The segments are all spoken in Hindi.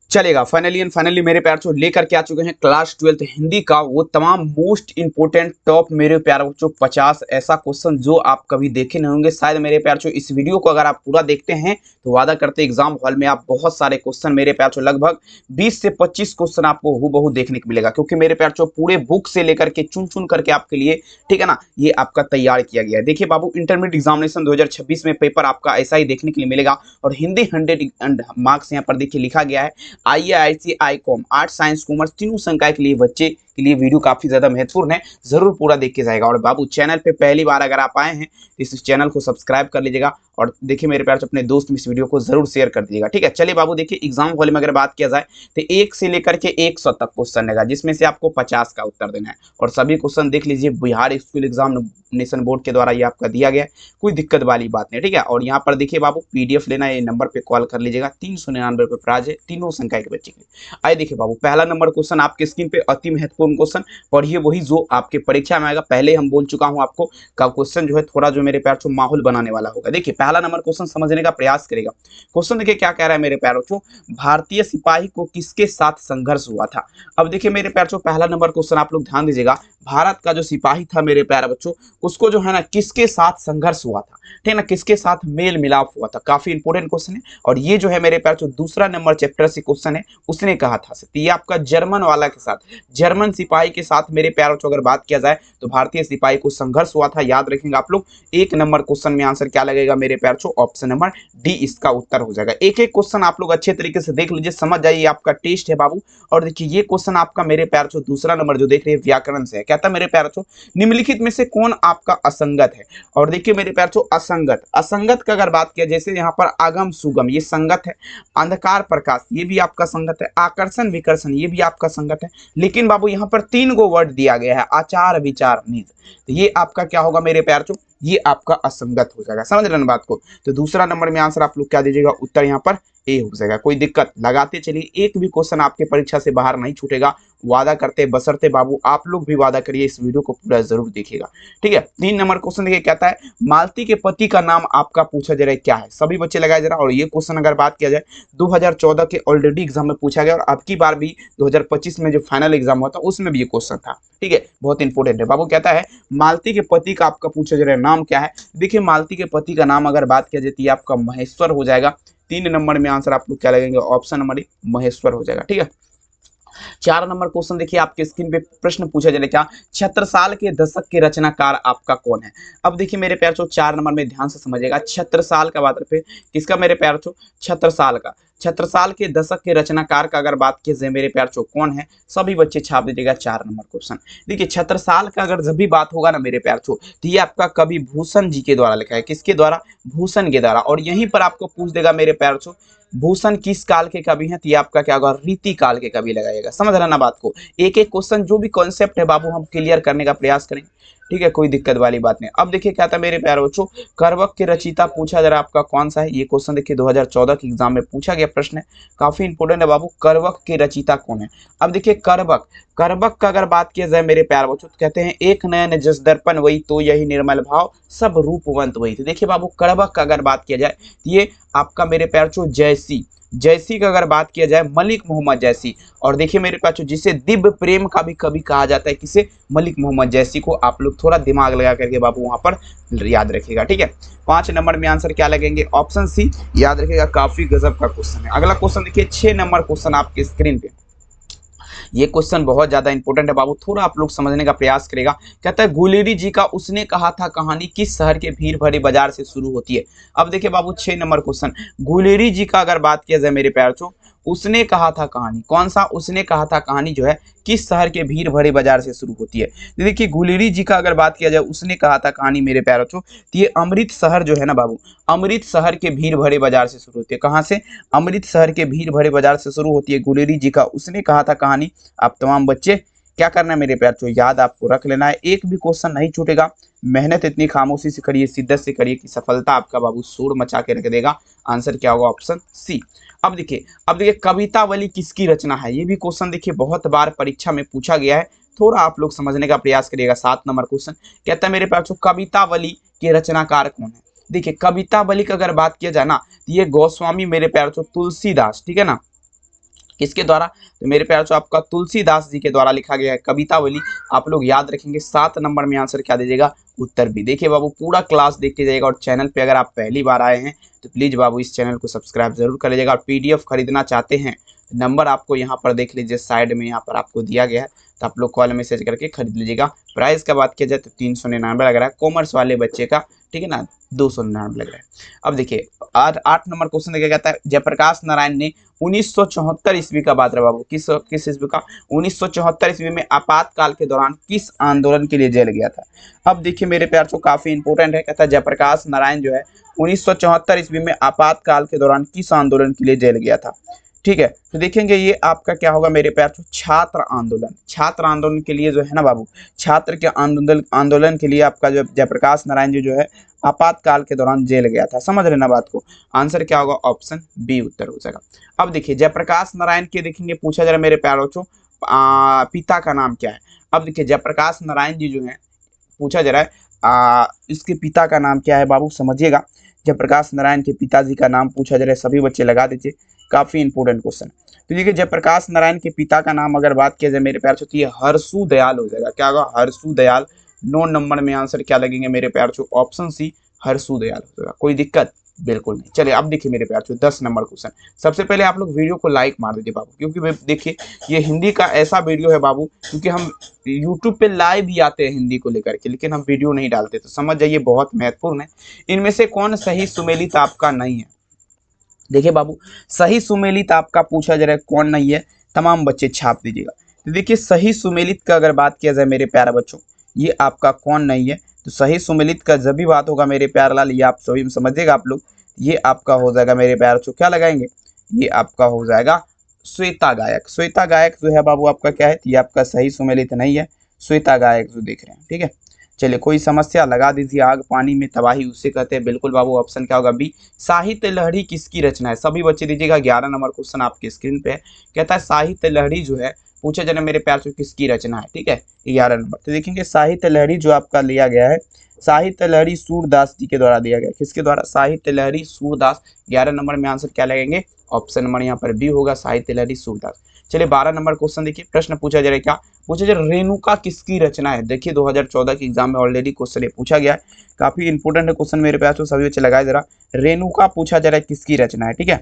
चलेगा। फाइनली एंड फाइनली मेरे प्यार बच्चों लेकर के आ चुके हैं क्लास 12th हिंदी का वो तमाम मोस्ट इंपोर्टेंट टॉप मेरे प्यार बच्चों 50 ऐसा क्वेश्चन जो आप कभी देखे नहीं होंगे शायद। मेरे प्यार बच्चों इस वीडियो को अगर आप पूरा देखते हैं तो वादा करते एग्जाम हॉल में आप बहुत सारे क्वेश्चन मेरे प्यार बच्चों लगभग 20 से 25 क्वेश्चन आपको हूबहू देखने को मिलेगा, क्योंकि मेरे प्यार बच्चों पूरे बुक से लेकर के चुन चुन करके आपके लिए, ठीक है ना, ये आपका तैयार किया गया है। देखिए बाबू, इंटरमीडिएट एग्जामिनेशन 2026 में पेपर आपका ऐसा ही देखने के लिए मिलेगा और हिंदी 100 मार्क्स यहाँ पर देखिए लिखा गया है। IAIC ICOM art science commerce तीनों संकाय के लिए बच्चे के लिए वीडियो काफी ज्यादा महत्वपूर्ण है, जरूर पूरा देख के जाएगा। और बाबू चैनल पे पहली बार अगर आप आए हैं तो इस चैनल को सब्सक्राइब कर लीजिएगा और देखिए मेरे प्यार अपने दोस्त में इस वीडियो को जरूर शेयर कर दीजिएगा, ठीक है। चलिए बाबू देखिए, एग्जाम हॉल में अगर बात किया जाए तो 1 से लेकर के 100 तक क्वेश्चन रहेगा, जिसमें से आपको 50 का उत्तर देना है। और सभी क्वेश्चन देख लीजिए, बिहार स्कूल एग्जामिनेशन बोर्ड के द्वारा ये आपका दिया गया है, कोई दिक्कत वाली बात नहीं, ठीक है। और यहाँ पर देखिए बाबू, PDF लेना है, ये नंबर पे कॉल कर लीजिएगा। 399 रुपये प्राइज है तीनों संकाय के बच्चे के लिए। आइए देखिए बाबू, पहला नंबर क्वेश्चन आपके स्क्रीन पे, अति महत्वपूर्ण क्वेश्चन, पढ़िए वही जो आपके परीक्षा में आएगा। पहले हम बोल चुका हूं आपको का क्वेश्चन जो है थोड़ा जो मेरे प्यार बच्चों माहौल बनाने वाला होगा। देखिए पहला नंबर क्वेश्चन समझने का प्रयास करेगा। क्वेश्चन देखिए क्या कह रहा है मेरे प्यार बच्चों, भारतीय सिपाही को किसके साथ संघर्ष हुआ था। अब देखिए मेरे प्यार बच्चों, पहला नंबर क्वेश्चन आप लोग ध्यान दीजिएगा, भारत का जो सिपाही था मेरे प्यारे बच्चों, उसको जो है ना किसके साथ संघर्ष हुआ था, ठीक है ना, किसके साथ मेल मिलाप हुआ था। काफी इंपोर्टेंट क्वेश्चन है। और ये जो है मेरे प्यार बच्चों दूसरा नंबर चैप्टर से क्वेश्चन है, उसने कहा था ये आपका जर्मन वाला के साथ, जर्मन सिपाही के साथ मेरे प्यार बच्चों अगर बात किया जाए तो भारतीय सिपाही को संघर्ष हुआ था। याद रखेंगे आप लोग, 1 नंबर क्वेश्चन में आंसर क्या लगेगा मेरे प्यार बच्चों, ऑप्शन नंबर डी इसका उत्तर हो जाएगा। एक एक क्वेश्चन आप लोग अच्छे तरीके से देख लीजिए, समझ जाइए, आपका टेस्ट है बाबू। और देखिए ये क्वेश्चन आपका मेरे प्यार बच्चों दूसरा नंबर जो देख रहे हैं व्याकरण से है। कहता है मेरे प्यार बच्चों, निम्नलिखित में से कौन आपका असंगत है। और देखिए मेरे प्यार बच्चों, असंगत, असंगत का अगर बात किया, जैसे यहाँ पर आगम सुगम ये संगत है, अंधकार प्रकाश ये भी आपका संगत है, आकर्षण विकर्षण ये भी आपका संगत है। लेकिन बाबू यहाँ पर 3 गो वर्ड दिया गया है, आचार विचार नीति, तो ये आपका क्या होगा मेरे प्यार बच्चों, ये आपका असंगत हो जाएगा। समझ रहे हैं बात को। तो दूसरा नंबर में आंसर आप लोग क्या दीजिएगा, उत्तर यहाँ पर ए हो जाएगा। कोई दिक्कत लगाते चलिए, एक भी क्वेश्चन आपके परीक्षा से बाहर नहीं छूटेगा, वादा करते बसरते बाबू आप लोग भी वादा करिए, इस वीडियो को पूरा जरूर देखिएगा, ठीक है। 3 नंबर क्वेश्चन देखिए, कहता है मालती के पति का नाम आपका पूछा जा रहा है क्या है। सभी बच्चे लगाए जरा। और ये क्वेश्चन अगर बात किया जाए 2014 के ऑलरेडी एग्जाम में पूछा गया और अब की बार भी 2025 में जो फाइनल एग्जाम हुआ था उसमें भी ये क्वेश्चन था, ठीक है, बहुत इंपॉर्टेंट है बाबू। कहता है मालती के पति का आपका पूछा जा रहा है नाम क्या है। देखिए मालती के पति का नाम अगर बात किया जाती है आपका महेश्वर हो जाएगा। 3 नंबर में आंसर आप लोग क्या लगेंगे, ऑप्शन नंबर महेश्वर हो जाएगा, ठीक है। 4 नंबर क्वेश्चन देखिए आपके स्क्रीन पे, प्रश्न पूछा जाए क्या, छत्रसाल के दशक के रचनाकार आपका कौन है। अब देखिए मेरे प्यार बच्चों 4 नंबर में ध्यान से समझिएगा, छत्रसाल का बात पे किसका मेरे प्यार बच्चों, छत्रसाल का, छत्रसाल के दशक के रचनाकार का अगर बात की जाए मेरे प्यार बच्चों कौन है, सभी बच्चे छाप दीजिएगा 4 नंबर क्वेश्चन। देखिए छत्रसाल का अगर जब भी बात होगा ना मेरे प्यार बच्चों, तो ये आपका कवि भूषण जी के द्वारा लिखा है। किसके द्वारा, भूषण के द्वारा। और यहीं पर आपको पूछ देगा मेरे प्यार बच्चों, भूषण किस काल के कवि हैं, तो ये आपका क्या होगा, रीति काल के कवि लगाइएगा। समझ रहे ना बात को। एक एक क्वेश्चन जो भी कॉन्सेप्ट है बाबू हम क्लियर करने का प्रयास करेंगे, ठीक है, कोई दिक्कत वाली बात नहीं। अब देखिए क्या था मेरे प्यारे बच्चों, करवक के रचयिता पूछा जरा आपका कौन सा है। ये क्वेश्चन देखिए 2014 के एग्जाम में पूछा गया प्रश्न है, काफी इंपोर्टेंट है बाबू, करवक के रचयिता कौन है। अब देखिए करवक, करवक का अगर बात किया जाए मेरे प्यारे बच्चों, तो कहते हैं एक नयन जस दर्पण वही तो यही निर्मल भाव सब रूपवंत वही। तो देखिए बाबू करवक का अगर बात किया जाए तो ये आपका मेरे प्यारे बच्चों जयसी, जैसी का अगर बात किया जाए मलिक मोहम्मद जैसी। और देखिए मेरे पास जिसे दिव्य प्रेम का भी कभी कहा जाता है, किसे, मलिक मोहम्मद जैसी को। आप लोग थोड़ा दिमाग लगा करके बाबू वहां पर याद रखिएगा, ठीक है। 5 नंबर में आंसर क्या लगेंगे, ऑप्शन सी, याद रखिएगा, काफी गजब का क्वेश्चन है। अगला क्वेश्चन देखिए 6 नंबर क्वेश्चन आपके स्क्रीन पे, ये क्वेश्चन बहुत ज्यादा इंपॉर्टेंट है बाबू, थोड़ा आप लोग समझने का प्रयास करेगा। कहता है गुलेरी जी का उसने कहा था कहानी किस शहर के भीड़ भरे बाजार से शुरू होती है। अब देखिए बाबू 6 नंबर क्वेश्चन, गुलेरी जी का अगर बात किया जाए मेरे प्यार बच्चों, उसने कहा था कहानी, कौन सा उसने कहा था कहानी जो है किस शहर के भीड़ भरे बाजार से शुरू होती है। तो देखिए गुलेरी जी का अगर बात किया जाए, उसने कहा था कहानी मेरे प्यार बच्चों, तो ये अमृत शहर जो है ना बाबू, अमृत शहर के भीड़ भरे बाजार से शुरू होती है। कहाँ से, अमृत शहर के भीड़ भरे बाजार से शुरू होती है गुलेरी जी का उसने कहा था कहानी। आप तमाम बच्चे क्या करना है मेरे प्यार बच्चों, याद आपको रख लेना है, एक भी क्वेश्चन नहीं छूटेगा। मेहनत इतनी खामोशी से करिए, शिद्दत से करिए कि सफलता आपका बाबू शोर मचा के रख देगा। आंसर क्या होगा, ऑप्शन सी। अब देखिए कवितावली किसकी रचना है, ये भी क्वेश्चन देखिए बहुत बार परीक्षा में पूछा गया है, थोड़ा आप लोग समझने का प्रयास करिएगा। 7 नंबर क्वेश्चन कहता है मेरे प्यार बच्चों कवितावली के रचनाकार कौन है। देखिए कवितावली का अगर बात किया जाए ना, तो ये गोस्वामी मेरे प्यार बच्चों तुलसीदास, ठीक है ना, किसके द्वारा? तो मेरे प्यारे बच्चों आपका तुलसीदास जी के द्वारा लिखा गया है कवितावली। आप लोग याद रखेंगे 7 नंबर में आंसर क्या दीजिएगा? उत्तर बी। देखिए बाबू पूरा क्लास देख के जाइएगा, और चैनल पे अगर आप पहली बार आए हैं तो प्लीज़ बाबू इस चैनल को सब्सक्राइब जरूर कर लीजिएगा। और पीडीएफ खरीदना चाहते हैं, नंबर आपको यहाँ पर देख लीजिए, साइड में यहाँ पर आपको दिया गया है, तो आप लोग कॉल मैसेज करके खरीद लीजिएगा। प्राइस का बात किया जाए तो 399 लग रहा है, कॉमर्स वाले बच्चे का, ठीक है ना, 299 लग रहा है। अब देखिए 8 नंबर क्वेश्चन देखा जाता है, जयप्रकाश नारायण ने 1974 ईस्वी का बात है बाबू, किस ईस्वी का? 1974 ईस्वी में आपातकाल के दौरान किस आंदोलन के लिए जेल गया था? अब देखिए मेरे प्यार को काफी इंपोर्टेंट है, कहता है जयप्रकाश नारायण जो है 1974 ईस्वी में आपातकाल के दौरान किस आंदोलन के लिए जेल गया था? ठीक है, तो देखेंगे ये आपका क्या होगा मेरे प्यार, छात्र आंदोलन। छात्र आंदोलन के लिए जो है ना बाबू, छात्र के आंदोलन के लिए आपका जो जयप्रकाश नारायण जी जो है आपातकाल के दौरान जेल गया था। समझ रहे ना बात को? आंसर क्या होगा? ऑप्शन बी उत्तर हो जाएगा। अब देखिए जयप्रकाश नारायण के देखेंगे, पूछा जरा मेरे प्यारे बच्चों पिता का नाम क्या है? अब देखिए जयप्रकाश नारायण जी जो है, पूछा जा रहा है इसके पिता का नाम क्या है बाबू, समझिएगा। जयप्रकाश नारायण के पिताजी का नाम पूछा जा रहा है, सभी बच्चे लगा दीजिए, काफी इंपोर्टेंट क्वेश्चन। तो देखिए जयप्रकाश नारायण के पिता का नाम अगर बात किया जाए मेरे प्यार छो, ये हरसू दयाल हो जाएगा। क्या होगा? हरसू दयाल। 9 नंबर में आंसर क्या लगेंगे मेरे प्यार छो? ऑप्शन सी हरसू दयाल हो जाएगा। कोई दिक्कत बिल्कुल नहीं। चलिए अब देखिए मेरे प्यार छो 10 नंबर क्वेश्चन। सबसे पहले आप लोग वीडियो को लाइक मार दीजिए बाबू, क्योंकि देखिए ये हिंदी का ऐसा वीडियो है बाबू, क्योंकि हम यूट्यूब पे लाइव भी आते हैं हिंदी को लेकर के, लेकिन हम वीडियो नहीं डालते, तो समझ जाइए बहुत महत्वपूर्ण है। इनमें से कौन सही सुमेलित आपका नहीं है? देखिए बाबू सही सुमेलित आपका पूछा जा रहा है कौन नहीं है, तमाम बच्चे छाप दीजिएगा। तो देखिए सही सुमेलित का अगर बात किया जाए मेरे प्यारे बच्चों, ये आपका कौन नहीं है? तो सही सुमेलित का जब भी बात होगा मेरे प्यारे लाल, ये आप सभी समझिएगा आप लोग, ये आपका हो जाएगा मेरे प्यारे बच्चों, क्या लगाएंगे? ये आपका हो जाएगा श्वेता गायक। श्वेता गायक जो है बाबू आपका क्या है? ये आपका सही सुमेलित नहीं है, श्वेता गायक जो देख रहे हैं, ठीक है। चलिए कोई समस्या लगा दीजिए, आग पानी में तबाही उसे कहते हैं। बिल्कुल बाबू ऑप्शन क्या होगा? बी। साहित्य लहरी किसकी रचना है? सभी बच्चे दीजिएगा। 11 नंबर क्वेश्चन आपके स्क्रीन पे है, कहता है साहित्य लहरी जो है, पूछा जाए मेरे प्यार से किसकी रचना है, ठीक है। 11 नंबर तो देखेंगे साहित्य लहरी जो आपका लिया गया है, साहित्य लहरी सूरदास जी के द्वारा दिया गया। किसके द्वारा? साहित्य लहरी सूरदास। 11 नंबर में आंसर क्या लगेंगे? ऑप्शन नंबर यहाँ पर बी होगा, साहित्य लहरी सूरदास। चलिए 12 नंबर क्वेश्चन देखिए, प्रश्न पूछा जा रहा है क्या? पूछा जा रहा है रेणुका किसकी रचना है? देखिए 2014 के एग्जाम में ऑलरेडी क्वेश्चन ये पूछा गया है, काफी इंपोर्टेंट है क्वेश्चन मेरे पास, तो सभी बच्चे लगाए जरा। रेणुका पूछा जा रहा है किसकी रचना है, ठीक है।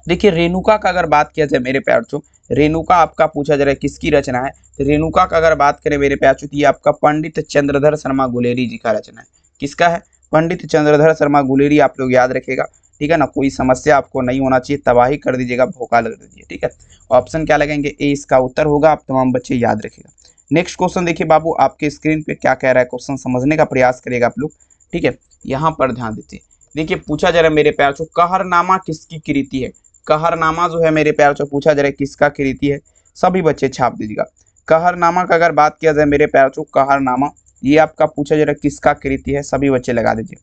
देखिए रेणुका का अगर बात किया जाए मेरे प्यार चो, रेणुका आपका पूछा जा रहा है किसकी रचना है? तो रेणुका का अगर बात करें मेरे प्यार चो, तो ये आपका पंडित चंद्रधर शर्मा गुलेरी जी का रचना है। किसका है? पंडित चंद्रधर शर्मा गुलेरी, आप लोग याद रखेगा, ठीक है ना। कोई समस्या आपको नहीं होना चाहिए, तबाही कर दीजिएगा, भोकाल कर दीजिए, ठीक है। ऑप्शन क्या लगेंगे? ए इसका उत्तर होगा, आप तमाम बच्चे याद रखेगा। नेक्स्ट क्वेश्चन देखिए बाबू, आपके स्क्रीन पे क्या कह रहा है, क्वेश्चन समझने का प्रयास करिएगा आप लोग, ठीक है। यहाँ पर ध्यान दीजिए। देखिए पूछा जा रहा है मेरे प्यार चो, कहरनामा किसकी कृति है? कहरनामा जो है मेरे प्यार चो पूछा जा रहा है किसका कृति है? सभी बच्चे छाप दीजिएगा। कहरनामा का अगर बात किया जाए मेरे प्यार चो, कहरनामा ये आपका पूछा जा रहा है किसका कृति है? सभी बच्चे लगा दीजिए,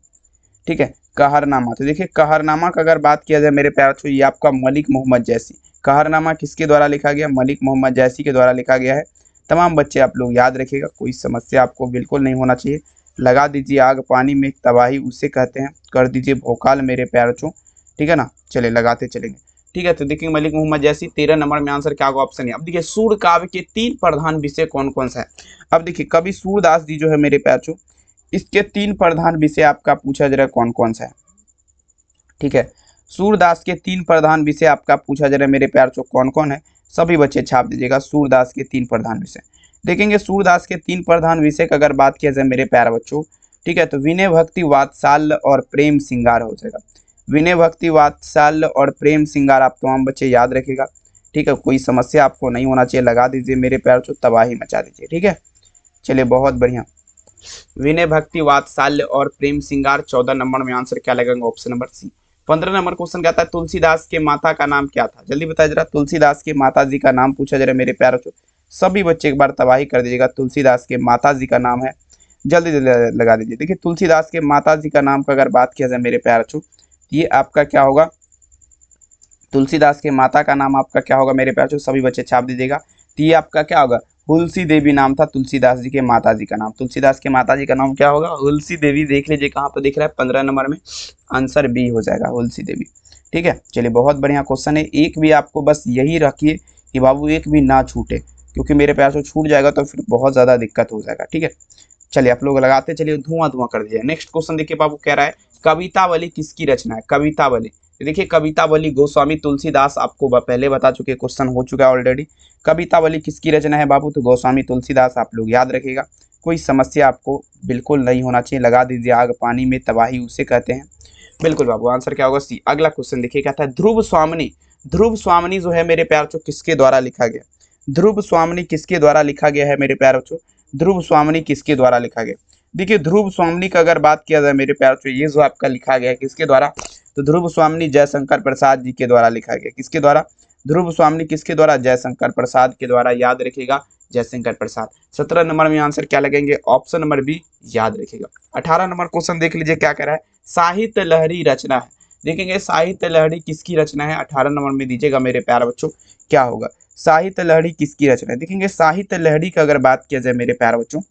ठीक है। कहरनामा, तो देखिए कहरनामा का अगर बात किया जाए मेरे प्यार छो, ये आपका मलिक मोहम्मद जैसी। कहरनामा किसके द्वारा लिखा गया? मलिक मोहम्मद जैसी के द्वारा लिखा गया है। तमाम बच्चे आप लोग याद रखिएगा, कोई समस्या आपको बिल्कुल नहीं होना चाहिए। लगा दीजिए, आग पानी में तबाही उसे कहते हैं, कर दीजिए भोकाल मेरे प्यार छो, ठीक है ना। चले लगाते चलेंगे, ठीक है। तो देखिए मलिक मोहम्मद जैसी। 13 नंबर में आंसर क्या होगा? ऑप्शन है। अब देखिए सूर्य काव्य के 3 प्रधान विषय कौन कौन सा है? अब देखिए कवि सूरदास जी जो है मेरे प्यार छो, इसके 3 प्रधान विषय आपका पूछा जा रहा है कौन कौन सा है, ठीक है। सूरदास के 3 प्रधान विषय आपका पूछा जा रहा है मेरे प्यार चो, कौन कौन है? सभी बच्चे छाप दीजिएगा। सूरदास के 3 प्रधान विषय देखेंगे। सूरदास के 3 प्रधान विषय का अगर बात किया जाए मेरे प्यारे बच्चों, ठीक है, तो विनय भक्ति वात्सल्य और प्रेम श्रृंगार हो जाएगा। विनय भक्ति वात्सल्य और प्रेम श्रृंगार आप तमाम बच्चे याद रखेगा, ठीक है। कोई समस्या आपको नहीं होना चाहिए, लगा दीजिए मेरे प्यार चो, तबाही मचा दीजिए, ठीक है। चलिए बहुत बढ़िया। विनय भक्ति वात्सल्य और प्रेम श्रृंगार। 14 नंबर में आंसर क्या लगेगा? Option number C. 15 number question कहता है तुलसीदास के माता का नाम क्या था? जल्दी बताया जरा, तुलसीदास के माता जी का नाम पूछा जा रहा है मेरे प्यारे बच्चों, सभी बच्चे एक बार तबाही कर दीजिएगा। तुलसीदास के माता जी का नाम है, जल्दी जल्दी लगा दीजिए। देखिए तुलसीदास के माता जी का नाम का अगर बात किया जाए मेरे प्यारे बच्चों, ये आपका क्या होगा? तुलसीदास के माता का नाम आपका क्या होगा मेरे प्यारे बच्चों? सभी बच्चे छाप दीजिएगा। तो ये आपका क्या होगा? हुलसी देवी नाम था तुलसीदास जी के माता जी का नाम। तुलसीदास के माता जी का नाम क्या होगा? हुलसी देवी। देख लीजिए कहाँ पर दिख रहा है, 15 नंबर में आंसर बी हो जाएगा, हुलसी देवी, ठीक है, चलिए बहुत बढ़िया क्वेश्चन है। एक भी आपको बस यही रखिए कि बाबू एक भी ना छूटे, क्योंकि मेरे प्यार से छूट जाएगा तो फिर बहुत ज़्यादा दिक्कत हो जाएगा। ठीक है, चलिए आप लोग लगाते चलिए, धुआं धुआं कर दिया। नेक्स्ट क्वेश्चन देखिए बाबू, कह रहा है कवितावली किसकी रचना है? कवितावली, देखिए कवितावली गोस्वामी तुलसीदास, आपको पहले बता चुके, क्वेश्चन हो चुका है ऑलरेडी। कवितावली किसकी रचना है बाबू? तो गोस्वामी तुलसीदास, आप लोग याद रखिएगा। कोई समस्या आपको बिल्कुल नहीं होना चाहिए, लगा दीजिए आग पानी में, तबाही उसे कहते हैं। बिल्कुल बाबू, आंसर क्या होगा? सी। अगला क्वेश्चन देखिए, कहता है ध्रुव स्वामिनी, ध्रुव स्वामिनी जो है मेरे प्यार बच्चों किसके द्वारा लिखा गया? ध्रुव स्वामिनी किसके द्वारा लिखा गया है मेरे प्यार बच्चों? ध्रुव स्वामिनी किसके द्वारा लिखा गया? देखिए ध्रुव स्वामिनी का अगर बात किया जाए मेरे प्यार बच्चों, ये जो आपका लिखा गया है किसके द्वारा? तो ध्रुव स्वामिनी जयशंकर प्रसाद जी के द्वारा लिखा गया। किसके द्वारा? ध्रुव स्वामिनी किसके द्वारा? जयशंकर प्रसाद के द्वारा, याद रखिएगा, जयशंकर प्रसाद। 17 नंबर में आंसर क्या लगेंगे? ऑप्शन नंबर बी, याद रखिएगा। 18 नंबर क्वेश्चन देख लीजिए क्या कह रहा है, साहित्य लहरी रचना है। देखेंगे साहित्य लहरी किसकी रचना है? 18 नंबर में दीजिएगा मेरे प्यारे बच्चों, क्या होगा? साहित्य लहरी किसकी रचना है? देखेंगे साहित्य लहरी का अगर बात किया जाए मेरे प्यारे बच्चों,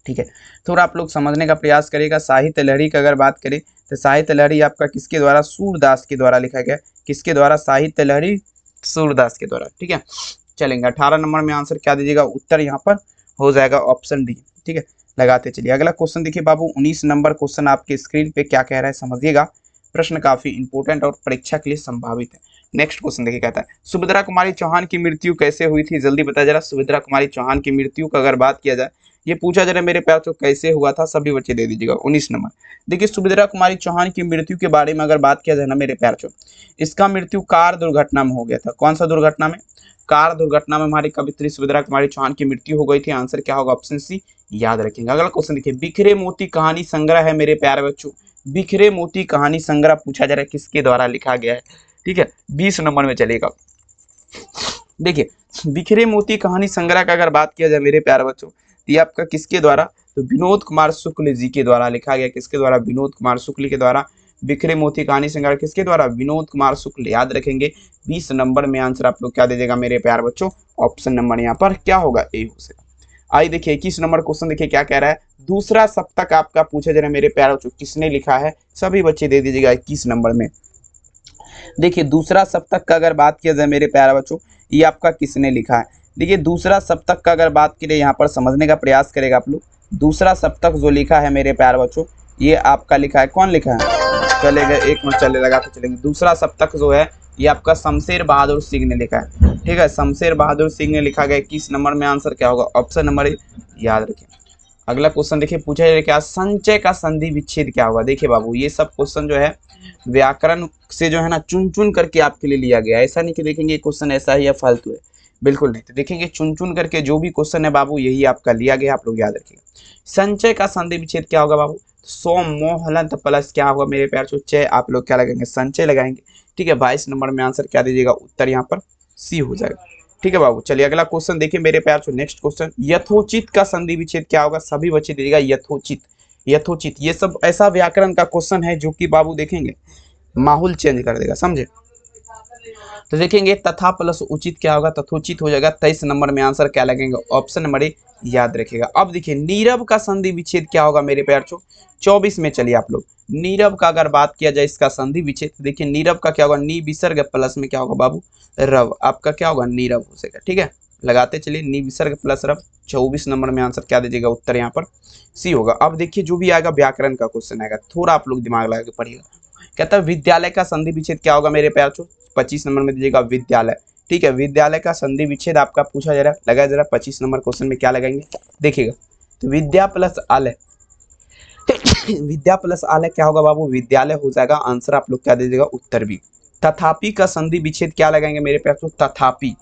ठीक है, थोड़ा आप लोग समझने का प्रयास करिएगा। साहित्य लहरी का अगर बात करें तो साहित्य लहरी आपका किसके द्वारा? सूरदास के द्वारा लिखा गया। किसके द्वारा? साहित्य लहरी सूरदास के द्वारा। ठीक है, चलेंगे 18 नंबर में आंसर क्या दीजिएगा? उत्तर यहाँ पर हो जाएगा ऑप्शन डी। ठीक है, लगाते चलिए। अगला क्वेश्चन देखिए बाबू, 19 नंबर क्वेश्चन आपके स्क्रीन पे क्या कह रहा है समझिएगा। प्रश्न काफी इंपोर्टेंट और परीक्षा के लिए संभावित है। नेक्स्ट क्वेश्चन देखिए, कहता है सुभद्रा कुमारी चौहान की मृत्यु कैसे हुई थी? जल्दी बताया जरा। सुभद्रा कुमारी चौहान की मृत्यु का अगर बात किया जाए, ये पूछा जरा मेरे प्यार तो कैसे हुआ था, सभी बच्चे दे दीजिएगा। 19 नंबर देखिए, सुभद्रा कुमारी चौहान की मृत्यु के बारे में अगर बात किया जाए ना मेरे प्यार, इसका मृत्यु कार दुर्घटना में हो गया था। कौन सा दुर्घटना में? कार दुर्घटना में हमारी कवित्री सुभद्रा कुमारी चौहान की मृत्यु हो गई थी। आंसर क्या होगा? ऑप्शन सी, याद रखेंगे। अगला क्वेश्चन देखिए, बिखरे मोती कहानी संग्रह है मेरे प्यारे बच्चों, बिखरे मोती कहानी संग्रह पूछा जा रहा है किसके द्वारा लिखा गया है? ठीक है, 20 नंबर में चलेगा। देखिए बिखरे मोती कहानी संग्रह का अगर बात किया जाए मेरे प्यारे बच्चों, ये आपका किसके द्वारा? तो विनोद कुमार शुक्ल जी के द्वारा लिखा गया। किसके द्वारा? विनोद कुमार शुक्ल के द्वारा। बिखरे मोती कहानी संग्रह किसके द्वारा? विनोद कुमार शुक्ल, याद रखेंगे। 20 नंबर में आंसर आप लोग क्या दीजिएगा मेरे प्यारे बच्चों? ऑप्शन नंबर यहाँ पर क्या होगा? ए हो सकता। आइए देखिए 21 नंबर क्वेश्चन देखिए क्या कह रहा है, दूसरा सप्तक आपका पूछा जा रहा है मेरे प्यारे बच्चों, किसने लिखा है? सभी बच्चे दे दीजिएगा 21 नंबर में। देखिए दूसरा सप्तक का अगर बात किया जाए मेरे प्यारे बच्चों, ये आपका किसने लिखा है? देखिए दूसरा सप्तक का अगर बात करें, यहाँ पर समझने का प्रयास करेगा आप लोग। दूसरा सप्तक जो लिखा है मेरे प्यारे बच्चों, ये आपका लिखा है, कौन लिखा है? चलेगा, एक मिनट चले लगा के चलेंगे। दूसरा सप्तक जो है ये आपका शमशेर बहादुर सिंह ने लिखा है। ठीक है, शमशेर बहादुर सिंह ने लिखा गया। 21 नंबर में आंसर क्या होगा? ऑप्शन नंबर ए, याद रखिए। अगला क्वेश्चन देखिए, पूछा जाए क्या, संचय का संधि विच्छेद क्या होगा? देखिए बाबू, ये सब क्वेश्चन जो है व्याकरण से जो है ना चुन चुन करके आपके लिए लिया गया है। ऐसा नहीं कि देखेंगे क्वेश्चन ऐसा ही या फालतू है, बिल्कुल नहीं। तो देखेंगे चुन चुन करके जो भी क्वेश्चन है बाबू, यही आपका लिया गया, आप लोग याद रखिएगा। संचय का संधि विच्छेद क्या होगा बाबू? सोम मोहलंत प्लस क्या होगा मेरे प्यार चय, आप लोग क्या लगाएंगे? संचय लगाएंगे। ठीक है, 22 नंबर में आंसर क्या दीजिएगा? उत्तर यहाँ पर सी हो जाएगा। ठीक है बाबू, चलिए अगला क्वेश्चन देखिए मेरे प्यार से। नेक्स्ट क्वेश्चन, यथोचित का संधि विच्छेद क्या होगा? सभी बच्चे दीजिएगा यथोचित। यथोचित ये सब ऐसा व्याकरण का क्वेश्चन है जो कि बाबू देखेंगे माहौल चेंज कर देगा, समझे? तो देखेंगे तथा प्लस उचित क्या होगा? तथोचित हो जाएगा। 23 नंबर में आंसर क्या लगेंगे? ऑप्शन नंबर ए, याद रखिएगा। अब देखिए नीरव का संधि विच्छेद क्या होगा मेरे प्यार चो? 24 में चलिए आप लोग, नीरव का अगर बात किया जाए इसका संधि विच्छेद, देखिए नीरव का क्या होगा? नी विसर्ग प्लस में क्या होगा बाबू? रव, आपका क्या होगा? नीरव हो जाएगा। ठीक है, लगाते चलिए, नी विसर्ग प्लस रव। 24 नंबर में आंसर क्या दीजिएगा? उत्तर यहाँ पर सी होगा। अब देखिए जो भी आएगा व्याकरण का क्वेश्चन आएगा, थोड़ा आप लोग दिमाग लगा के पढ़िएगा। कहता है विद्यालय का संधि विच्छेद क्या होगा मेरे प्यार चो? 25 नंबर में दीजिएगा विद्यालय। ठीक है, विद्यालय का संधि विच्छेद आपका पूछा जा रहा है, लगा जरा 25 नंबर क्वेश्चन में क्या लगाएंगे देखिएगा। तो विद्या प्लस आलय विद्या प्लस आलय क्या होगा बाबू? विद्यालय हो जाएगा। आंसर आप लोग क्या दीजिएगा? उत्तर भी। तथापि का संधि विच्छेद क्या लगाएंगे मेरे प्यार चो? तथापि,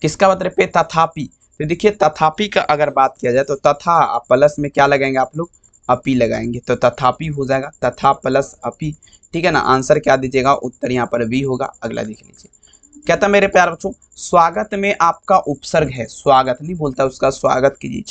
किसका मतलब पे? तथापि। तो देखिए तथापि का अगर बात किया जाए तो तथा प्लस में क्या लगाएंगे आप लोग? अपि लगाएंगे, तो तथापि हो जाएगा। तथा प्लस अपि, ठीक है ना। आंसर क्या दीजिएगा? उत्तर यहाँ पर बी होगा। अगला देख लीजिए, कहता मेरे प्यार बच्चों, स्वागत में आपका उपसर्ग है, स्वागत नहीं बोलता उसका, स्वागत कीजिए,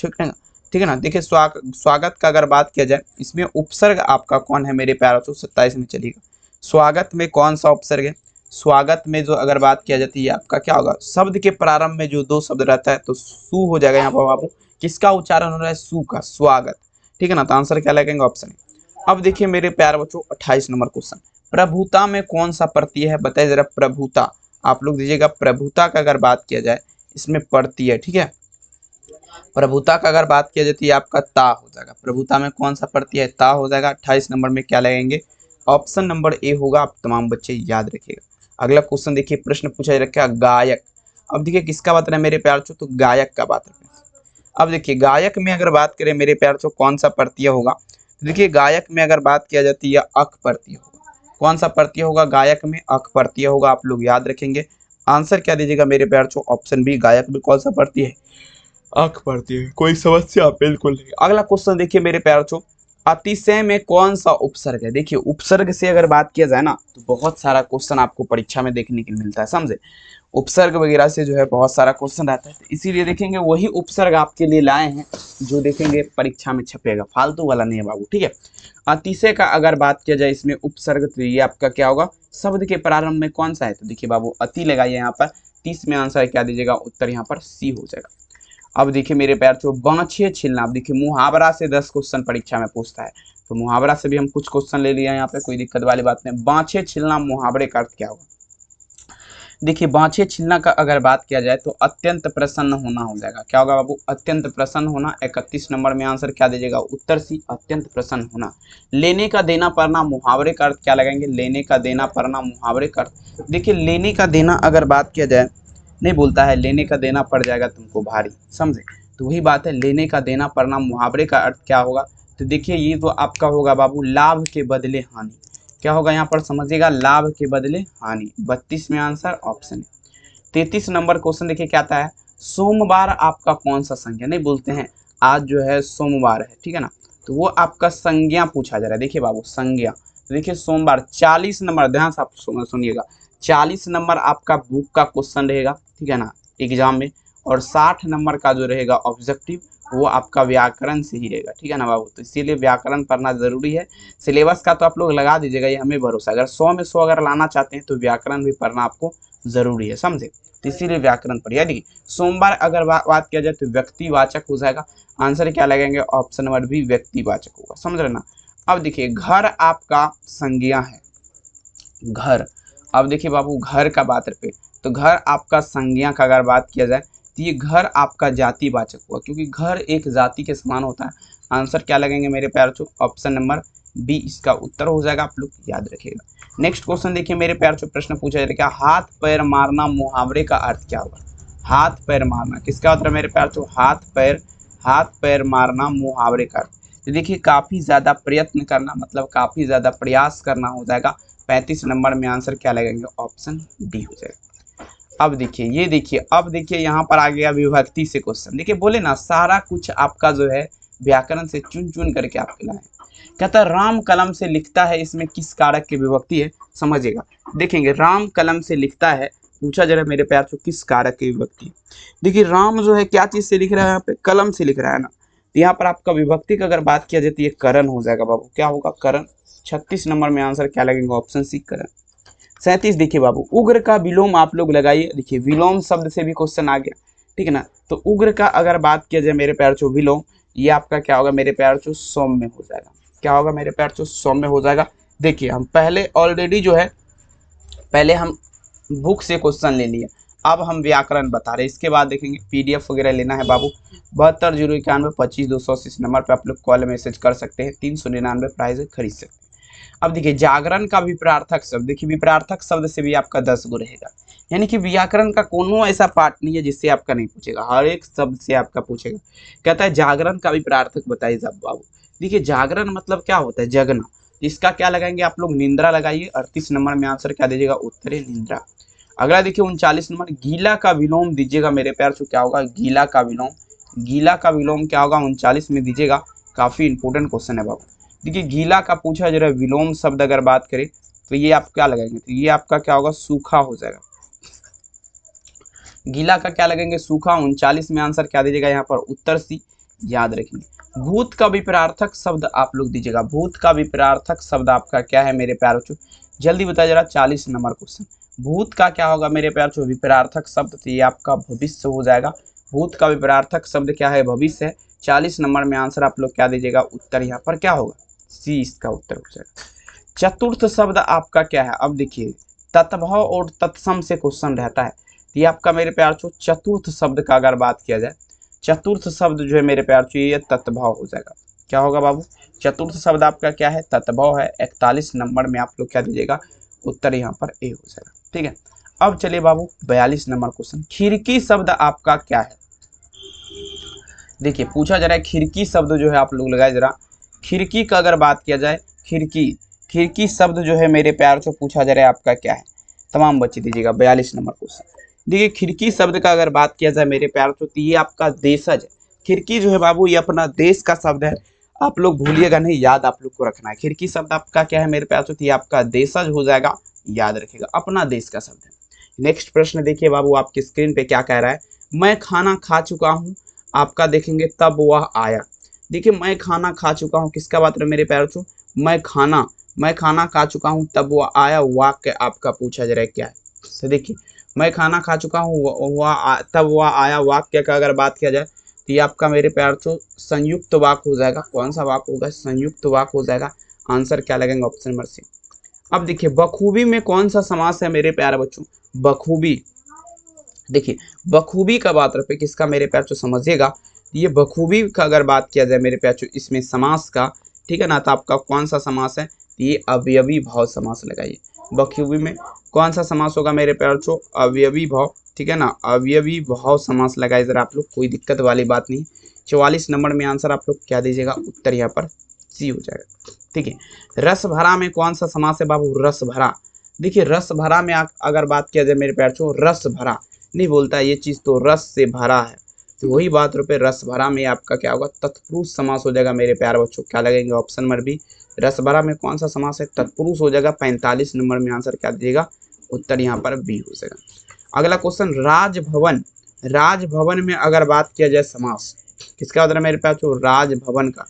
ठीक है ना। देखिए स्वागत का अगर बात किया जाए, इसमें उपसर्ग आपका कौन है मेरे प्यार बच्चों? 27 में चलिएगा। स्वागत में कौन सा उपसर्ग है? स्वागत में जो अगर बात किया जाती है आपका क्या होगा? शब्द के प्रारंभ में जो दो शब्द रहता है तो सु हो जाएगा यहाँ पर बाबू। किसका उच्चारण हो रहा है? सु का, स्वागत। ठीक है ना, तो आंसर क्या लगेंगे? ऑप्शन। अब देखिए मेरे प्यार बच्चों 28 नंबर क्वेश्चन, प्रभुता में कौन सा प्रत्यय है, बताइए जरा। प्रभुता आप लोग दीजिएगा। प्रभुता का अगर बात किया जाए इसमें प्रत्यय, ठीक है। प्रभुता का अगर बात किया जाती है आपका ता हो जाएगा। प्रभुता में कौन सा प्रत्यय है, ता हो जाएगा। 28 नंबर में क्या लगेंगे, ऑप्शन नंबर ए होगा। आप तमाम बच्चे याद रखिएगा। अगला क्वेश्चन देखिए, प्रश्न पूछा जा रखा है गायक। अब देखिए किसका बात रहा है मेरे प्यार, तो गायक का बात रहा है। अब देखिए गायक में अगर बात करें मेरे प्यार, कौन सा प्रत्यय होगा, तो देखिए गायक में अगर बात किया जाती है अक प्रत्यय होगा। कौन सा प्रत्यय होगा, गायक में अक प्रत्यय होगा। आप लोग याद रखेंगे। आंसर क्या दीजिएगा मेरे प्यार, ऑप्शन बी, गायक में कौन सा प्रत्यय है, अक प्रत्यय है। कोई समस्या बिल्कुल नहीं। अगला क्वेश्चन देखिए मेरे प्यार, अतिशय में कौन सा उपसर्ग है। देखिए उपसर्ग से अगर बात किया जाए ना तो बहुत सारा क्वेश्चन आपको परीक्षा में देखने को मिलता है, समझे। उपसर्ग वगैरह से जो है बहुत सारा क्वेश्चन रहता है, तो इसीलिए देखेंगे वही उपसर्ग आपके लिए लाए हैं जो देखेंगे परीक्षा में छपेगा, फालतू वाला नहीं है बाबू, ठीक है। अतिशय का अगर बात किया जाए इसमें उपसर्ग, तो ये आपका क्या होगा, शब्द के प्रारंभ में कौन सा है, तो देखिए बाबू अति लगाइए यहाँ पर। 30 में आंसर क्या दीजिएगा, उत्तर यहाँ पर सी हो जाएगा। अब देखिए मेरे प्यार, बाँछे छीलना। अब देखिए मुहावरा से 10 क्वेश्चन परीक्षा में पूछता है, तो मुहावरा से भी हम कुछ क्वेश्चन ले लिया यहाँ पे, कोई दिक्कत वाली बात नहीं। बाँछे छीलना मुहावरे का अर्थ क्या होगा, देखिए बाँछे छीलना का अगर बात किया जाए तो अत्यंत प्रसन्न होना हो जाएगा। क्या होगा बाबू, अत्यंत प्रसन्न होना। 31 नंबर में आंसर क्या दीजिएगा, उत्तर सी, अत्यंत प्रसन्न होना। लेने का देना पड़ना मुहावरे का अर्थ क्या लगाएंगे, लेने का देना पड़ना मुहावरे का अर्थ। देखिए लेने का देना अगर बात किया जाए, नहीं बोलता है लेने का देना पड़ जाएगा तुमको भारी, समझे। तो वही बात है, लेने का देना पड़ना मुहावरे का अर्थ क्या होगा, तो देखिए ये तो आपका होगा बाबू लाभ के बदले हानि। क्या होगा यहाँ पर समझिएगा, लाभ के बदले हानि। 32 में आंसर ऑप्शन है। 33 नंबर क्वेश्चन देखिए क्या आता है, सोमवार आपका कौन सा संज्ञा, नहीं बोलते हैं आज जो है सोमवार है, ठीक है ना, तो वो आपका संज्ञा पूछा जा रहा है। देखिए बाबू संज्ञा, तो देखिए सोमवार 40 नंबर, ध्यान से आप सुनिएगा। 40 नंबर आपका बुक का क्वेश्चन रहेगा, ठीक है ना, एग्जाम में। और 60 नंबर का जो रहेगा ऑब्जेक्टिव, वो आपका व्याकरण से ही रहेगा, ठीक है ना बाबू। तो इसीलिए व्याकरण पढ़ना जरूरी है। सिलेबस का तो आप लोग लगा दीजिएगा, ये हमें भरोसा। अगर 100 में 100 अगर लाना चाहते हैं तो व्याकरण भी पढ़ना आपको जरूरी है, समझे। तो इसीलिए व्याकरण पढ़िए। देखिए सोमवार अगर बात किया जाए तो व्यक्तिवाचक हो जाएगा। आंसर क्या लगेंगे, ऑप्शन नंबर बी, व्यक्तिवाचक होगा, समझ रहे ना। अब देखिए घर आपका संज्ञा है, घर। अब देखिए बाबू घर का बात रखे, तो घर आपका संज्ञा का अगर बात किया जाए तो ये घर आपका जातिवाचक हुआ, क्योंकि घर एक जाति के समान होता है। आंसर क्या लगेंगे मेरे प्यार, ऑप्शन नंबर बी इसका उत्तर हो जाएगा। आप लोग याद रखिएगा। नेक्स्ट क्वेश्चन देखिए मेरे प्यार, प्रश्न पूछा जाएगा हाथ पैर मारना मुहावरे का अर्थ क्या होगा। हाथ पैर मारना किसका उत्तर मेरे प्यार, हाथ पैर मारना मुहावरे का अर्थ। तो देखिए काफी ज्यादा प्रयत्न करना, मतलब काफी ज्यादा प्रयास करना हो जाएगा। 35 नंबर में आंसर क्या लगेंगे, ऑप्शन डी हो जाएगा। अब देखिए अब देखिए यहाँ पर आ गया विभक्ति से क्वेश्चन। देखिए बोले ना सारा कुछ आपका जो है व्याकरण से चुन चुन करके आपके लाए। कहता है राम कलम से लिखता है, इसमें किस कारक की विभक्ति है, समझिएगा। देखेंगे राम कलम से लिखता है, पूछा जरा मेरे प्यार से किस कारक की विभक्ति। देखिए राम जो है क्या चीज से लिख रहा है, यहाँ पे कलम से लिख रहा है ना, तो यहाँ पर आपका विभक्ति का अगर बात किया जाती है करण हो जाएगा बाबू। क्या होगा, करण। 36 नंबर में आंसर क्या लगेगा, ऑप्शन सी, करण। 37 देखिए बाबू उग्र का विलोम आप लोग लगाइए। देखिए विलोम शब्द से भी क्वेश्चन आ गया, ठीक है ना। तो उग्र का अगर बात किया जाए मेरे प्यार विलोम, ये आपका क्या होगा मेरे प्यार सौम्य हो जाएगा। क्या होगा मेरे प्यार सौम्य हो जाएगा। देखिए हम पहले ऑलरेडी जो है, पहले हम बुक से क्वेश्चन ले लिए, अब हम व्याकरण बता रहे हैं। इसके बाद देखेंगे पीडीएफ वगैरह लेना है बाबू। 72 091 25 280 नंबर पर आप लोग कॉल मैसेज कर सकते हैं। 399 प्राइस खरीद सकते हैं। अब देखिए जागरण का विपरार्थक शब्द, देखिए विपरार्थक शब्द से भी आपका 10 गो रहेगा। यानी कि व्याकरण का कोनो ऐसा पार्ट नहीं है जिससे आपका नहीं पूछेगा, हर एक शब्द से आपका पूछेगा। कहता है जागरण का विपरार्थक बताइए साहब बाबू। देखिए जागरण मतलब क्या होता है, जगना। इसका क्या लगाएंगे आप लोग, निंद्रा लगाइए। 38 नंबर में आंसर क्या दीजिएगा, उत्तर है निंद्रा। अगला देखिए 39 नंबर, गीला का विलोम दीजिएगा मेरे प्यार से। क्या होगा, गीला का विलोम। गीला का विलोम क्या होगा, 39 में दीजिएगा। काफी इंपोर्टेंट क्वेश्चन है बाबू। देखिए गीला का पूछा जरा विलोम शब्द अगर बात करें तो ये आप क्या लगाएंगे, तो ये आपका क्या होगा, सूखा हो जाएगा। गीला का क्या लगेंगे, सूखा। 39 में आंसर क्या दीजिएगा यहाँ पर, उत्तर सी, याद रखिए। भूत का विपरार्थक शब्द आप लोग दीजिएगा। भूत का विपरार्थक शब्द आपका क्या है मेरे प्यार बच्चों, जल्दी बताइए जरा। 40 नंबर क्वेश्चन, भूत का क्या होगा मेरे प्यार बच्चों, विपरार्थक शब्द, तो ये आपका भविष्य हो जाएगा। भूत का विपरार्थक शब्द क्या है, भविष्य है। 40 नंबर में आंसर आप लोग क्या दीजिएगा, उत्तर यहाँ पर क्या होगा, सी इसका उत्तर हो जाएगा। चतुर्थ शब्द आपका क्या है? अब देखिए तत्भव और तत्सम से क्वेश्चन रहता है, तो ये आपका मेरे प्यार छो चतुर्थ शब्द का अगर बात किया जाए, चतुर्थ शब्द जो है मेरे प्यार छो ये तत्भव हो जाएगा। क्या होगा बाबू? चतुर्थ शब्द आपका क्या है? तत्भव है। 41 नंबर में आप लोग क्या दीजिएगा? उत्तर यहाँ पर ए हो जाएगा। ठीक है, अब चलिए बाबू 42 नंबर क्वेश्चन, खिड़की शब्द आपका क्या है? देखिए पूछा जा रहा है खिड़की शब्द जो है, आप लोग लगाए जरा, खिड़की का अगर बात किया जाए, खिड़की, खिड़की शब्द जो है मेरे प्यार से पूछा जा रहा है आपका क्या है? तमाम बच्चे दीजिएगा 42 नंबर क्वेश्चन। देखिए खिड़की शब्द का अगर बात किया जाए मेरे प्यार तो ये आपका देशज है। खिड़की जो है बाबू ये अपना देश का शब्द है, आप लोग भूलिएगा नहीं, याद आप लोग को रखना है। खिड़की शब्द आपका क्या है मेरे प्यार तो ये आपका देशज हो जाएगा, याद रखिएगा, अपना देश का शब्द है। नेक्स्ट प्रश्न देखिए बाबू आपकी स्क्रीन पे क्या कह रहा है, मैं खाना खा चुका हूँ, आपका देखेंगे तब वह आया। देखिए मैं खाना खा चुका हूँ, किसका बात है मेरे प्यार छो? मैं खाना खा चुका हूँ तब वह आया, वाक्य आपका पूछा जा रहा है क्या है? तो देखिए मैं खाना खा चुका हूँ तब वह आया, वाक्य का अगर बात किया जाए तो ये आपका मेरे प्यार छो संयुक्त वाक्य हो जाएगा। कौन सा वाक्य होगा? संयुक्त वाक्य हो जाएगा। आंसर क्या लगेगा? Option number C. अब देखिए बखूबी में कौन सा समास है मेरे प्यारे बच्चों? बखूबी, देखिए बखूबी का बात रहे किसका मेरे प्यार चो समझिएगा, ये बखूबी का अगर बात किया जाए मेरे प्यार चो इसमें समास का, ठीक है ना, तो आपका कौन सा समास है? ये अवयवी भाव समास लगाइए। बखूबी में कौन सा समास होगा मेरे प्यार चो? अवयवी भाव, ठीक है ना, अवयवी भाव समास लगाए जरा आप लोग, कोई दिक्कत वाली बात नहीं। 44 नंबर में आंसर आप लोग क्या दीजिएगा? उत्तर यहाँ पर सी हो जाएगा। ठीक है, रस भरा में कौन सा समास है बाबू? रस भरा। देखिए रस भरा में अगर बात किया जाए मेरे प्यार चो, रस भरा नहीं बोलता ये चीज तो रस से भरा है, तो वही बात रुपए रस भरा में आपका क्या होगा? तत्पुरुष समास हो जाएगा मेरे प्यारे बच्चों। क्या लगेंगे? Option number B. रस भरा में कौन सा समास है? तत्पुरुष हो जाएगा। 45 नंबर में आंसर क्या दीजिएगा? उत्तर यहाँ पर बी हो जाएगा। अगला क्वेश्चन, राजभवन, राजभवन में अगर बात किया जाए समास, किसका उधर मेरे प्यार छो? राजभवन का।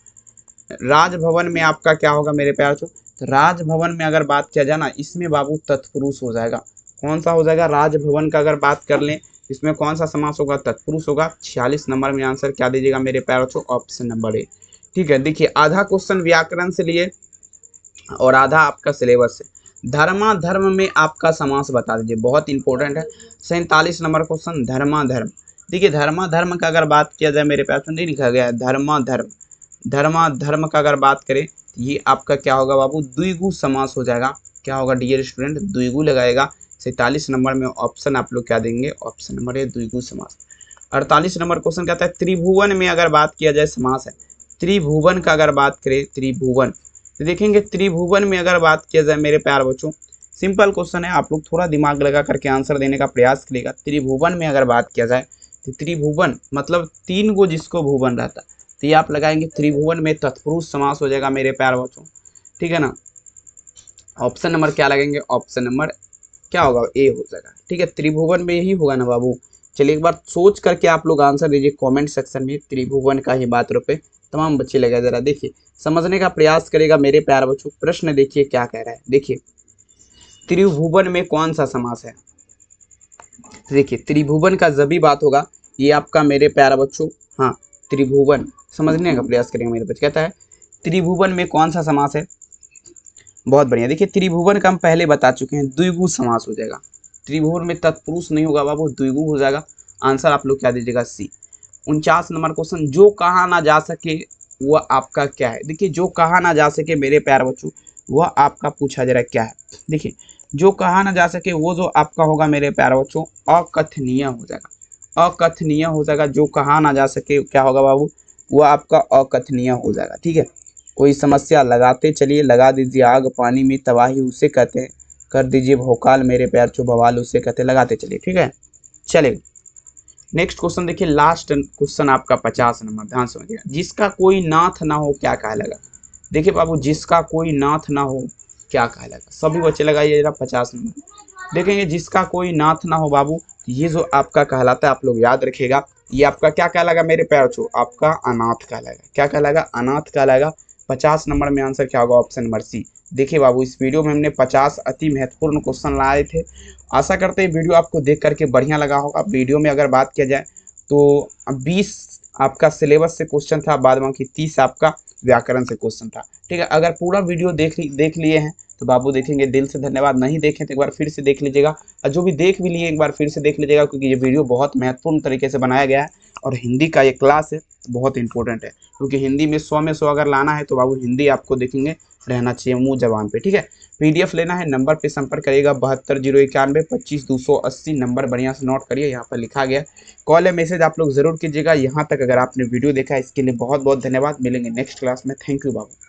राजभवन में आपका क्या होगा मेरे प्यार छो? राजभवन में अगर बात किया जाए ना, इसमें बाबू तत्पुरुष हो जाएगा। कौन सा हो जाएगा? राजभवन का अगर बात कर लें, इसमें कौन सा समास होगा? तत्पुरुष होगा। 46 नंबर में आंसर क्या दीजिएगा मेरे प्यार बच्चों? Option number A. ठीक है, देखिए आधा क्वेश्चन व्याकरण से लिए और आधा आपका सिलेबस से। धर्माधर्म में आपका समास बता दीजिए, बहुत इंपॉर्टेंट है। 47 नंबर क्वेश्चन, धर्माधर्म। देखिए धर्माधर्म का अगर बात किया जाए मेरे प्यार नहीं लिखा गया है धर्माधर्म, धर्माधर्म का अगर बात करें ये आपका क्या होगा बाबू? द्विगु समास हो जाएगा। क्या होगा डियर स्टूडेंट? द्विगु लगाएगा। 47 नंबर में ऑप्शन आप लोग क्या देंगे? ऑप्शन नंबर ए, द्विगु समास। 48 नंबर क्वेश्चन कहता है त्रिभुवन में अगर बात किया जाए समास है। त्रिभुवन का अगर बात करें, त्रिभुवन, तो देखेंगे त्रिभुवन में अगर बात किया जाए मेरे प्यार बच्चों, सिंपल क्वेश्चन है, आप लोग थोड़ा दिमाग लगा करके आंसर देने का प्रयास करिएगा। त्रिभुवन में अगर बात किया जाए तो त्रिभुवन मतलब 3 गो जिसको भुवन रहता, तो ये आप लगाएंगे त्रिभुवन में तत्पुरुष समास हो जाएगा मेरे प्यार बच्चों। ठीक है ना, ऑप्शन नंबर क्या लगेंगे? ऑप्शन नंबर क्या होगा? ए हो जाएगा। ठीक है, त्रिभुवन में यही होगा ना बाबू? चलिए एक बार सोच करके आप लोग आंसर दीजिए कमेंट सेक्शन में, त्रिभुवन का ही बात रुपए तमाम बच्चे लगे जरा देखिए, समझने का प्रयास करेगा मेरे प्यार बच्चों। प्रश्न देखिए क्या कह रहा है, देखिए त्रिभुवन में कौन सा समास है? देखिए त्रिभुवन का जब भी बात होगा ये आपका मेरे प्यार बच्चों, हाँ त्रिभुवन, समझने का प्रयास करेंगे मेरे बच्चे। कहता है त्रिभुवन में कौन सा समास है? बहुत बढ़िया, देखिए त्रिभुवन का हम पहले बता चुके हैं, द्विगु समास हो जाएगा। त्रिभुवन में तत्पुरुष नहीं होगा बाबू, द्विगु हो जाएगा। आंसर आप लोग क्या दीजिएगा? सी। 49 नंबर क्वेश्चन, जो कहा ना जा सके वह आपका क्या है? देखिए जो कहा ना जा सके मेरे प्यार बच्चों वह आपका पूछा जा रहा है क्या है? देखिए जो कहा ना जा सके वो जो आपका होगा मेरे प्यार बच्चों अकथनीय हो जाएगा। अकथनीय हो जाएगा, जो कहा ना जा सके क्या होगा बाबू? वह आपका अकथनीय हो जाएगा। ठीक है, कोई समस्या लगाते चलिए, लगा दीजिए आग पानी में तबाही उसे कहते हैं, कर दीजिए भोकाल मेरे प्यार चो बवाल उसे कहते हैं, लगाते चलिए। ठीक है, चलिए नेक्स्ट क्वेश्चन देखिए, लास्ट क्वेश्चन आपका 50 नंबर, ध्यान समझिएगा। जिसका कोई नाथ ना हो क्या कहलाएगा? देखिए बाबू जिसका कोई नाथ ना हो क्या कहलाएगा? सभी बच्चे लगाइए जरा 50 नंबर। देखेंगे जिसका कोई नाथ ना हो बाबू, ये जो आपका कहलाता है आप लोग याद रखिएगा, ये आपका क्या कहलाएगा मेरे प्यार चो? आपका अनाथ कहलाएगा। क्या कहलाएगा? अनाथ कहलाएगा। 50 नंबर में आंसर क्या होगा? Option number C. देखिए बाबू इस वीडियो में हमने 50 अति महत्वपूर्ण क्वेश्चन लाए थे। आशा करते हैं वीडियो आपको देख करके बढ़िया लगा होगा। वीडियो में अगर बात किया जाए तो 20 आपका सिलेबस से क्वेश्चन था, बाद बाकी 30 आपका व्याकरण से क्वेश्चन था। ठीक है, अगर पूरा वीडियो देख लिए हैं तो बाबू देखेंगे दिल से धन्यवाद, नहीं देखें तो एक बार फिर से देख लीजिएगा, और जो भी देख भी लिए एक बार फिर से देख लीजिएगा, क्योंकि ये वीडियो बहुत महत्वपूर्ण तरीके से बनाया गया है और हिंदी का ये क्लास है बहुत इंपॉर्टेंट है, क्योंकि हिंदी में 100 में 100 अगर लाना है तो बाबू हिंदी आपको देखेंगे रहना चाहिए मुंह जबान पे, ठीक है। पीडीएफ लेना है नंबर पे संपर्क करिएगा 72 091 25 280 नंबर बढ़िया से नोट करिए, यहाँ पर लिखा गया। कॉल या मैसेज आप लोग जरूर कीजिएगा। यहाँ तक अगर आपने वीडियो देखा है इसके लिए बहुत बहुत धन्यवाद। मिलेंगे नेक्स्ट क्लास में। Thank you Babu.